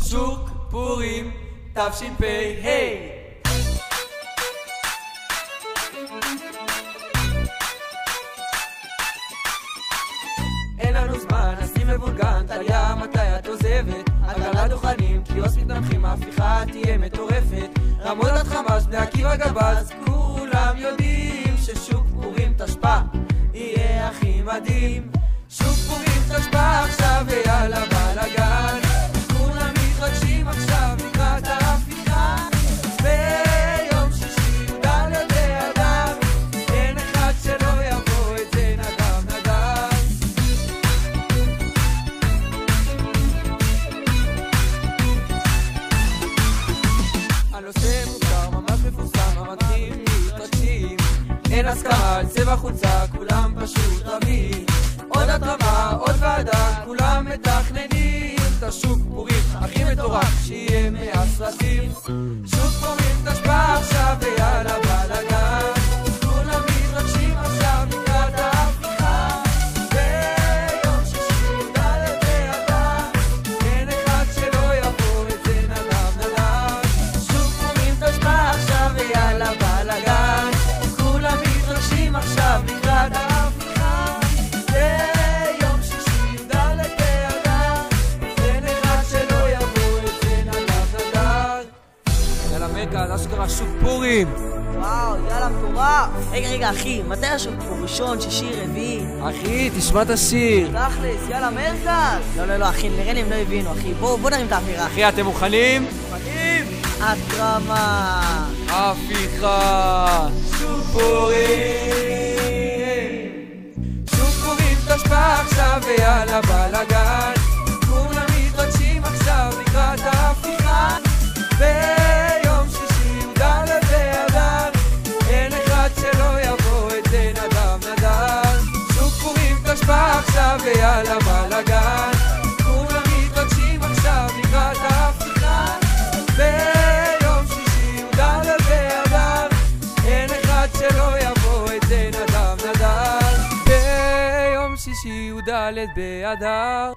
שוק פורים תשפ"ה. אין לנו זמן, נשים מבולגן, טליה מתי את עוזבת? עגלה דוכנים, קיוס מתנמחים, ההפיכה תהיה מטורפת. רמות עד חמש, בני עקיבא גבז, כולם יודעים ששוק פורים תשפ"ה יהיה הכי מדהים. שוק פורים תשפ"ה עכשיו ויאללה בלגן, כולם מתרגשים עכשיו לקראת ההפיכה. ביום שישי י"ד באדר, אין אחד שלא יבוא, את זה נדם נדם. הנושא מוכר, ממש מפורסם, המתחילים מתרגשים, אין הסכמה על צבע חולצה, כולם פשוט רבים. עוד התרמה, עוד ועדה, כולם מתכננים את השוק פורים הכי מטורף שיהיה מהסרטים. שוק פורים תשפ"ה עכשיו ויאללה בלגן, כולם מתרגשים עכשיו לקראת ההפיכה. ביום שישי י"ד באדר, אין אחד שלא יבוא, את זה נדם נדם. שוק פורים תשפ"ה עכשיו ויאללה בלגן, כולם מתרגשים עכשיו לקראת ההפיכה. על אשכרה שוק פורים. וואו, יאללה מטורף. רגע אחי, מתי השוק פורים? ראשון, שישי, רביעי? אחי, תשמע את השיר. תכלס, יאללה מרכז. לא אחי, נראה לי הם לא הבינו אחי. בוא נרים את האווירה. אחי, אתם מוכנים? מוכנים. התרמה, הפיכה, שוק פורים. שוק פורים תשפ"ה עכשיו ויאללה בלגן, כולם מתרגשים עכשיו לקראת ההפיכה. ביום שישי י"ד באדר, אין אחד שלא יבוא, את זה נדם נדם. שוק פורים תשפ"ה עכשיו ויאללה בלגן, כולם מתרגשים עכשיו לקראת ההפיכה. ביום שישי י"ד באדר, אין אחד שלא יבוא, את זה נדם נדם. ביום שישי י"ד באדר